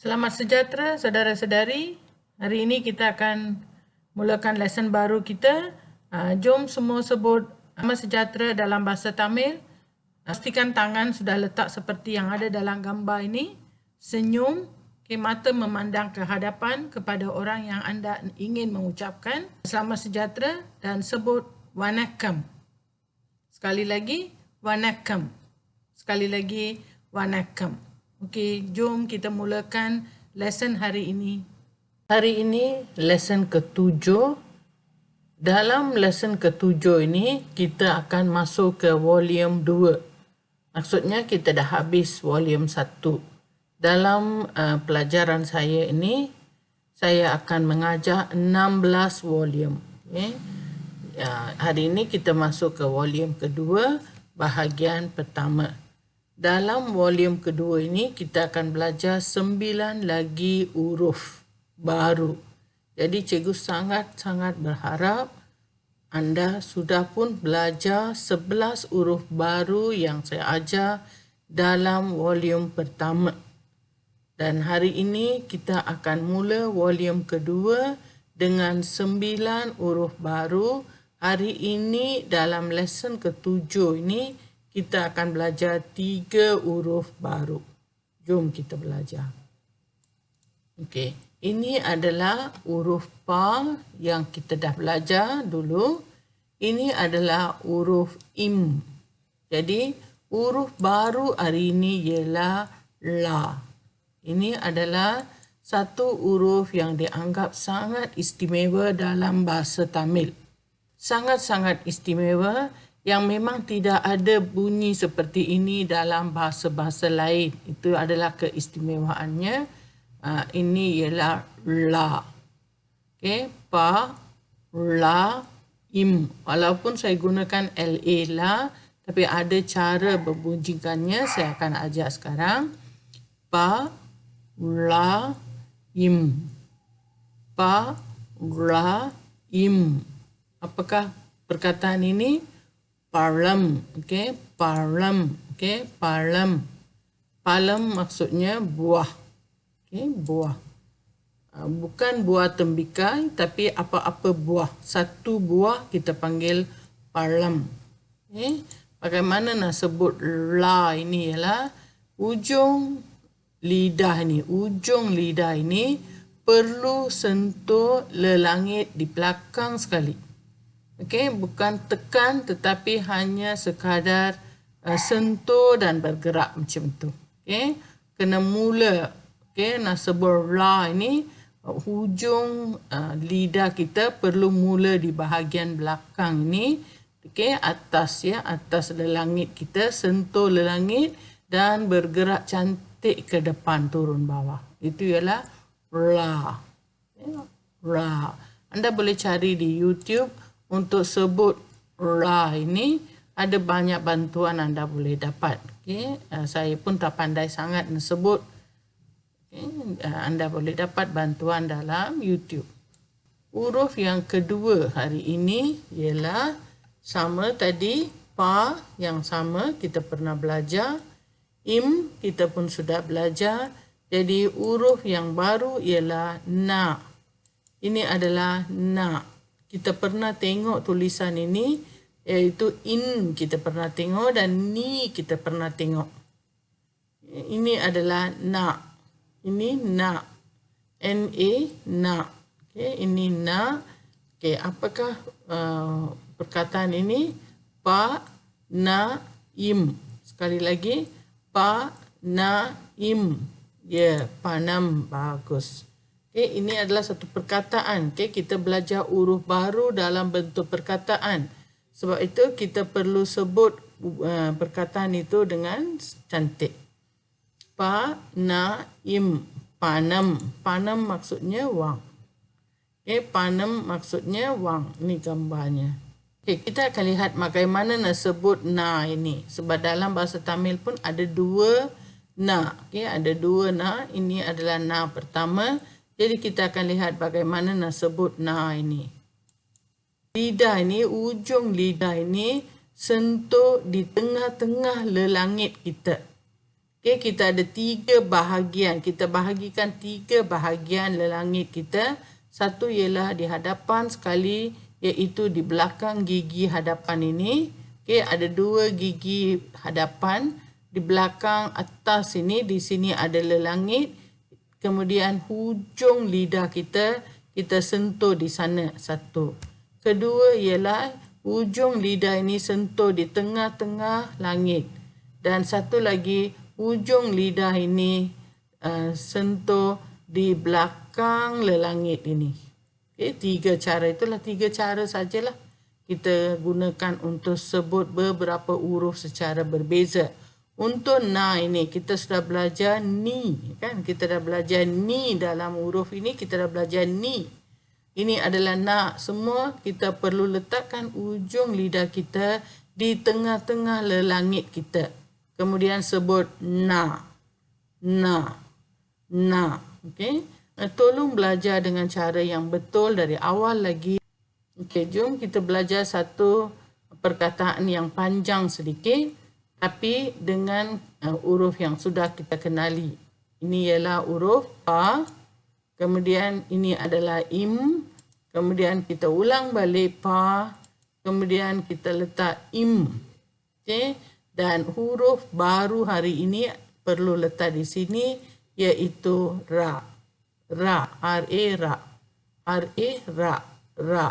Selamat sejahtera saudara-saudari. Hari ini kita akan mulakan lesson baru kita. Jom semua sebut nama sejahtera dalam bahasa Tamil. Pastikan tangan sudah letak seperti yang ada dalam gambar ini. Senyum, mata memandang ke hadapan kepada orang yang anda ingin mengucapkan selamat sejahtera dan sebut Vanakkam. Sekali lagi, Vanakkam. Sekali lagi, Vanakkam. Okey, jom kita mulakan lesson hari ini. Hari ini lesson ke-7. Dalam lesson ke-7 ini kita akan masuk ke volume 2. Maksudnya kita dah habis volume 1. Dalam pelajaran saya ini saya akan mengajar 16 volume. Okay. Hari ini kita masuk ke volume kedua, bahagian pertama. Dalam volume kedua ini kita akan belajar 9 lagi huruf baru. Jadi cikgu sangat-sangat berharap anda sudah pun belajar 11 huruf baru yang saya ajar dalam volume pertama. Dan hari ini kita akan mula volume kedua dengan 9 huruf baru. Hari ini dalam lesson ke-7 ini kita akan belajar 3 huruf baru. Jom kita belajar. Okey, ini adalah huruf Pa yang kita dah belajar dulu. Ini adalah huruf Im. Jadi, huruf baru hari ini ialah La. Ini adalah satu huruf yang dianggap sangat istimewa dalam bahasa Tamil. Sangat-sangat istimewa yang memang tidak ada bunyi seperti ini dalam bahasa-bahasa lain. Itu adalah keistimewaannya. Ini ialah La. Okay. Pa, La, Im. Walaupun saya gunakan LA, La, tapi ada cara berbunyikannya. Saya akan ajar sekarang. Pa, La, Im. Pa, La, Im. Apakah perkataan ini? Palam, okey, palam, okey, palam. Palam maksudnya buah, okey, buah. Bukan buah tembikai, tapi apa-apa buah. Satu buah kita panggil palam. Okay. Bagaimana nak sebut La ini ialah ujung lidah ini. Ujung lidah ini perlu sentuh lelangit di belakang sekali. Okey, bukan tekan tetapi hanya sekadar sentuh dan bergerak macam tu. Okey, kena mula. Okey, nak sebut La ini hujung lidah kita perlu mula di bahagian belakang ini. Okey, atas ya, atas lelangit kita, sentuh lelangit dan bergerak cantik ke depan turun bawah. Itu ialah La. La. Anda boleh cari di YouTube untuk sebut La ini, ada banyak bantuan anda boleh dapat. Okay. Saya pun tak pandai sangat nak sebut. Okay. Anda boleh dapat bantuan dalam YouTube. Huruf yang kedua hari ini ialah sama tadi, Pa yang sama kita pernah belajar. Im kita pun sudah belajar. Jadi huruf yang baru ialah Na. Ini adalah Na. Kita pernah tengok tulisan ini, iaitu In kita pernah tengok dan Ni kita pernah tengok. Ini adalah Na. Ini Na. N-A, Na. Okay, ini Na. Okay, apakah perkataan ini? Pa, Na, Im. Sekali lagi. Pa, Na, Im. Ya, panam. Bagus. Okay, ini adalah satu perkataan. Okay, kita belajar huruf baru dalam bentuk perkataan. Sebab itu kita perlu sebut perkataan itu dengan cantik. Pa, na, im. Panam. Panam maksudnya wang. Okay, panam maksudnya wang. Ini gambarnya. Okay, kita akan lihat bagaimana nak sebut na ini. Sebab dalam bahasa Tamil pun ada dua na. Okay, ada dua na. Ini adalah na pertama. Jadi kita akan lihat bagaimana nak sebut Na ini. Lidah ini, ujung lidah ini sentuh di tengah-tengah lelangit kita. Okey, kita ada 3 bahagian. Kita bahagikan 3 bahagian lelangit kita. Satu ialah di hadapan sekali, iaitu di belakang gigi hadapan ini. Okey, ada 2 gigi hadapan. Di belakang atas ini, di sini ada lelangit. Kemudian hujung lidah kita sentuh di sana satu. Kedua ialah hujung lidah ini sentuh di tengah-tengah langit. Dan satu lagi, hujung lidah ini sentuh di belakang lelangit ini. Okay, 3 cara, itulah 3 cara sajalah kita gunakan untuk sebut beberapa huruf secara berbeza. Untuk na ini kita sudah belajar ni, kan? Kita dah belajar ni dalam huruf ini, kita dah belajar ni. Ini adalah na. Semua kita perlu letakkan ujung lidah kita di tengah-tengah lelangit kita. Kemudian sebut na. Na. Na. Okey. Tolong belajar dengan cara yang betul dari awal lagi. Okey, jom kita belajar satu perkataan yang panjang sedikit. Tapi dengan huruf yang sudah kita kenali. Ini ialah huruf pa. Kemudian ini adalah im. Kemudian kita ulang balik pa. Kemudian kita letak im. Okay? Dan huruf baru hari ini perlu letak di sini, iaitu ra. Ra. R-A, ra. R-A, ra. Ra.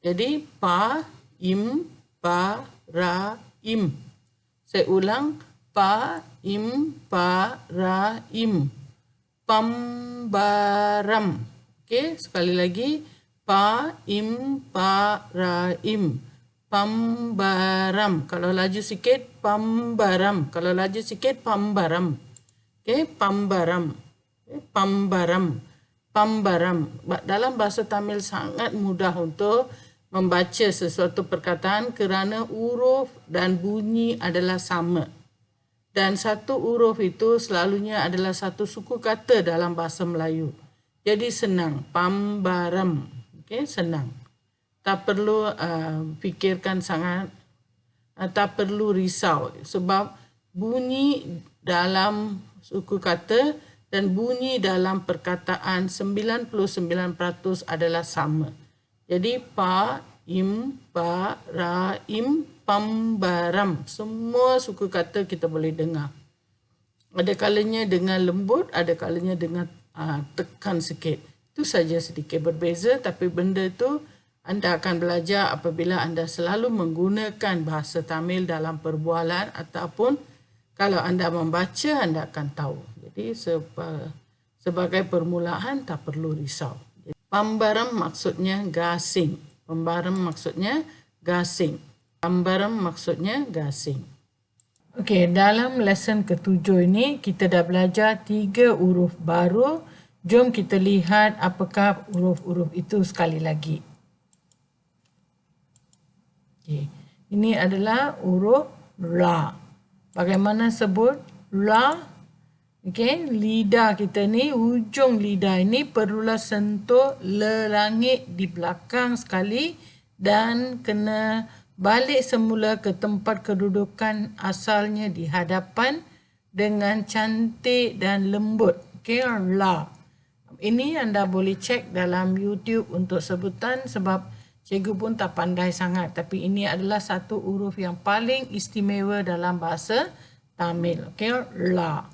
Jadi pa, im, pa, ra, im. Saya ulang, pa, im, pa, ra, im. Pambaram. Okey, sekali lagi. Pa, im, pa, ra, im. Pambaram. Kalau laju sikit, pambaram. Kalau laju sikit, pambaram. Okey, pambaram. Okay, pambaram. Pambaram. Dalam bahasa Tamil sangat mudah untuk membaca sesuatu perkataan kerana huruf dan bunyi adalah sama. Dan satu huruf itu selalunya adalah satu suku kata dalam bahasa Melayu. Jadi senang. Pambaram. Okay, senang. Tak perlu fikirkan sangat. Tak perlu risau. Sebab bunyi dalam suku kata dan bunyi dalam perkataan 99% adalah sama. Jadi pa, im, pa, ra, im, pambaram. Semua suku kata kita boleh dengar. Ada kalanya dengan lembut, ada kalanya dengan tekan sikit. Itu saja sedikit berbeza, tapi benda itu anda akan belajar apabila anda selalu menggunakan bahasa Tamil dalam perbualan ataupun kalau anda membaca, anda akan tahu. Jadi sebagai permulaan tak perlu risau. Pambaram maksudnya gasing. Pambaram maksudnya gasing. Pambaram maksudnya gasing. Okey, dalam lesson ke-7 ini kita dah belajar 3 huruf baru. Jom kita lihat apakah huruf-huruf itu sekali lagi. Okey, ini adalah huruf ra. Bagaimana sebut ra? Okey, lidah kita ni, hujung lidah ini perlulah sentuh lelangit di belakang sekali dan kena balik semula ke tempat kedudukan asalnya di hadapan dengan cantik dan lembut. Okey, la. Ini anda boleh cek dalam YouTube untuk sebutan sebab cikgu pun tak pandai sangat. Tapi ini adalah satu huruf yang paling istimewa dalam bahasa Tamil. Okey, la.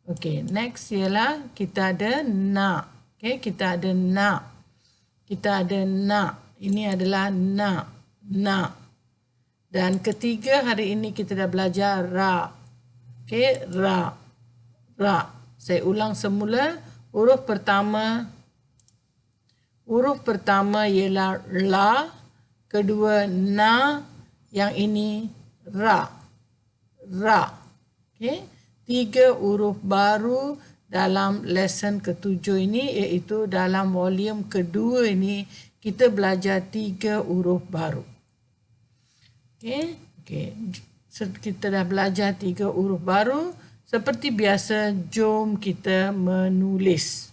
Okey, next ialah kita ada na. Okey, kita ada na. Kita ada na. Ini adalah na. Na. Dan ketiga hari ini kita dah belajar ra. Okey, ra. Ra. Saya ulang semula. Huruf pertama ialah la. Kedua na. Yang ini ra. Ra. Okey. 3 huruf baru dalam lesson ke-7 ini, iaitu dalam volume kedua ini kita belajar 3 huruf baru. Okey, kita dah belajar 3 huruf baru. Seperti biasa, jom kita menulis.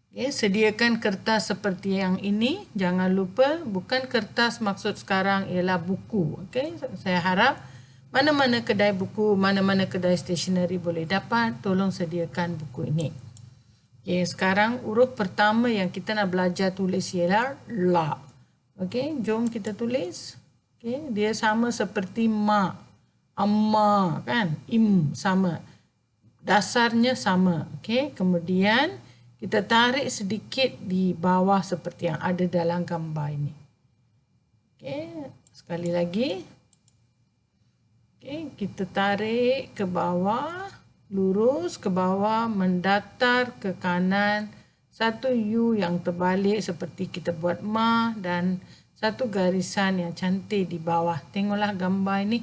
Okay, sediakan kertas seperti yang ini. Jangan lupa, bukan kertas maksud sekarang ialah buku. Okay, saya harap Mana-mana kedai buku, mana-mana kedai stationery boleh dapat, tolong sediakan buku ini. Okay, sekarang huruf pertama yang kita nak belajar tulis ialah la. Okay, jom kita tulis. Okay, dia sama seperti ma, amma kan, im sama. Dasarnya sama. Okay, kemudian kita tarik sedikit di bawah seperti yang ada dalam gambar ini. Okay, sekali lagi. Okay, kita tarik ke bawah, lurus ke bawah, mendatar ke kanan, satu U yang terbalik seperti kita buat ma dan satu garisan yang cantik di bawah. Tengoklah gambar ini.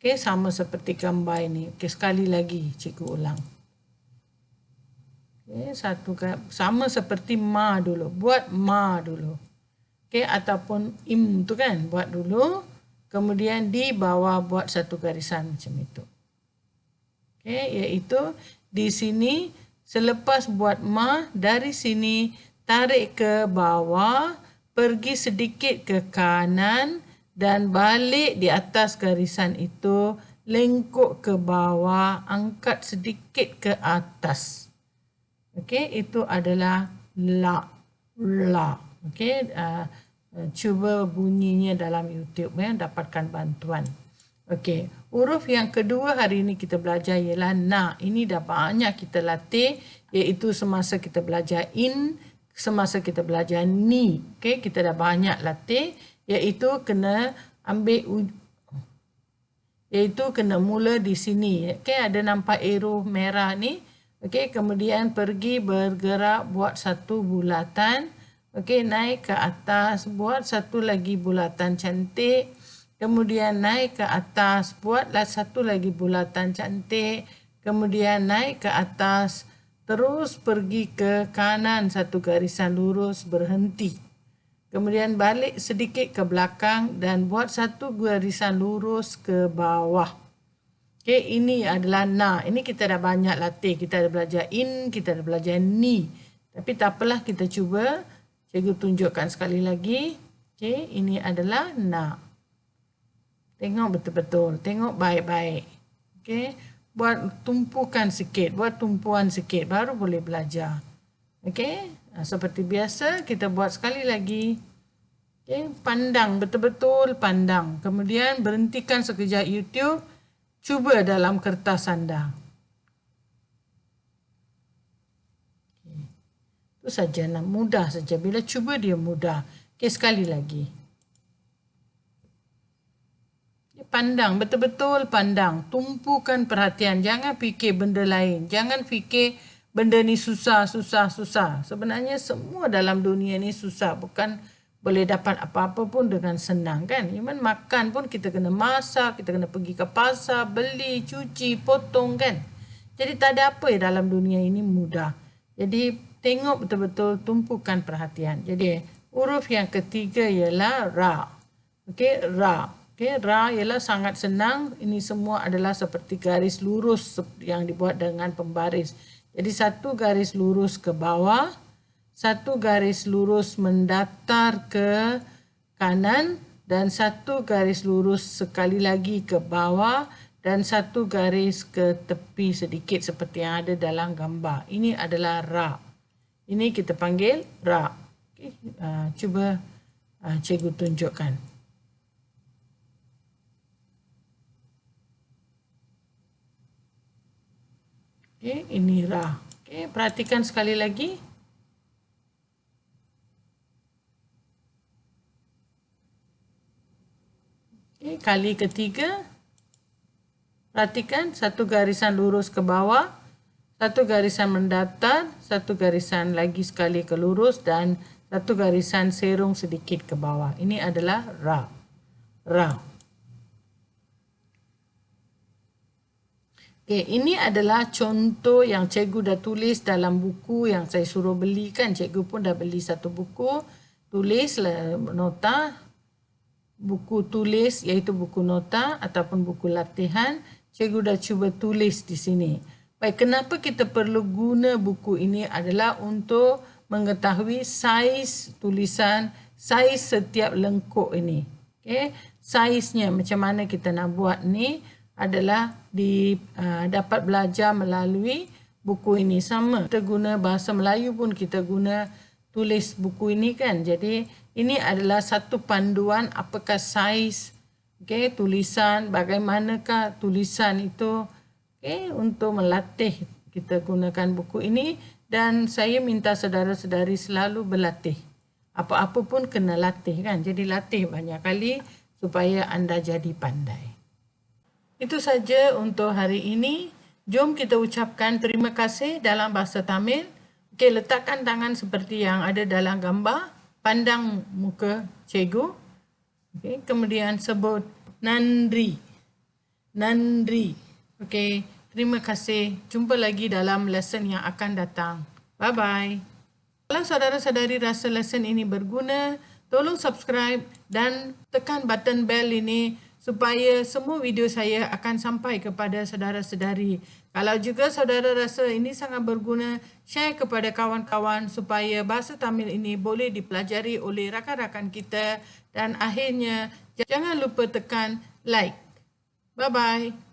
Okay, sama seperti gambar ini. Okay, sekali lagi cikgu ulang. Okay, sama seperti ma dulu. Buat ma dulu. Okay, ataupun im tu kan, buat dulu. Kemudian di bawah buat satu garisan macam itu. Okay, iaitu di sini selepas buat ma, dari sini tarik ke bawah, pergi sedikit ke kanan dan balik di atas garisan itu, lengkuk ke bawah, angkat sedikit ke atas. Okay, itu adalah la. La. Okay, cuba bunyinya dalam YouTube ya, dapatkan bantuan. Okey, huruf yang kedua hari ini kita belajar ialah na. Ini dah banyak kita latih, iaitu semasa kita belajar in, semasa kita belajar ni. Okey, kita dah banyak latih, iaitu kena ambil kena mula di sini. Okey, ada nampak arrow merah ni. Okey, kemudian pergi bergerak buat satu bulatan. Okey, naik ke atas, buat satu lagi bulatan cantik. Kemudian naik ke atas, buatlah satu lagi bulatan cantik. Kemudian naik ke atas, terus pergi ke kanan satu garisan lurus, berhenti. Kemudian balik sedikit ke belakang dan buat satu garisan lurus ke bawah. Okey, ini adalah na. Ini kita dah banyak latih. Kita dah belajar in, kita dah belajar ni. Tapi tak apalah, kita cuba. Cikgu tunjukkan sekali lagi. Okey, ini adalah na. Tengok betul-betul. Tengok baik-baik. Okey, buat tumpukan sikit, buat tumpuan sikit baru boleh belajar. Okey, seperti biasa kita buat sekali lagi. Okey, pandang betul-betul pandang. Kemudian berhentikan sekejap YouTube. Cuba dalam kertas anda. Itu saja, mudah saja. Bila cuba dia mudah. Okey, sekali lagi. Pandang, betul-betul pandang. Tumpukan perhatian. Jangan fikir benda lain. Jangan fikir benda ni susah. Sebenarnya semua dalam dunia ni susah. Bukan boleh dapat apa-apa pun dengan senang kan. Even makan pun kita kena masak, kita kena pergi ke pasar, beli, cuci, potong kan. Jadi tak ada apa dalam dunia ini mudah. Jadi tengok betul-betul, tumpukan perhatian. Jadi huruf yang ketiga ialah ra. Okey, ra. Okey, ra ialah sangat senang. Ini semua adalah seperti garis lurus yang dibuat dengan pembaris. Jadi satu garis lurus ke bawah, satu garis lurus mendatar ke kanan dan satu garis lurus sekali lagi ke bawah dan satu garis ke tepi sedikit seperti yang ada dalam gambar. Ini adalah ra. Ini kita panggil ra. Okay. Cuba cikgu tunjukkan. Okay, ini ra. Okay, perhatikan sekali lagi. Okay, kali ketiga. Perhatikan satu garisan lurus ke bawah, satu garisan mendatar, satu garisan lagi sekali ke lurus dan satu garisan serong sedikit ke bawah. Ini adalah ra. Ra. Okay, ini adalah contoh yang cikgu dah tulis dalam buku yang saya suruh beli kan. Cikgu pun dah beli satu buku, tulis nota, buku tulis iaitu buku nota ataupun buku latihan. Cikgu dah cuba tulis di sini. Baik, kenapa kita perlu guna buku ini adalah untuk mengetahui saiz tulisan, saiz setiap lengkuk ini. Okay? Saiznya macam mana kita nak buat ni. adalah dapat belajar melalui buku ini. Sama kita guna bahasa Melayu pun kita guna tulis buku ini kan. Jadi ini adalah satu panduan apakah saiz tulisan, bagaimanakah tulisan itu untuk melatih. Kita gunakan buku ini dan saya minta saudara-saudari selalu berlatih. Apa-apa pun kena latih kan. Jadi latih banyak kali supaya anda jadi pandai. Itu saja untuk hari ini. Jom kita ucapkan terima kasih dalam bahasa Tamil. Letakkan tangan seperti yang ada dalam gambar. Pandang muka cikgu. Kemudian sebut nandri. Nandri. Terima kasih. Jumpa lagi dalam lesson yang akan datang. Bye-bye. Kalau saudara-saudari rasa lesson ini berguna, tolong subscribe dan tekan button bell ini supaya semua video saya akan sampai kepada saudara-saudari. Kalau juga saudara rasa ini sangat berguna, share kepada kawan-kawan supaya bahasa Tamil ini boleh dipelajari oleh rakan-rakan kita. Dan akhirnya, jangan lupa tekan like. Bye-bye.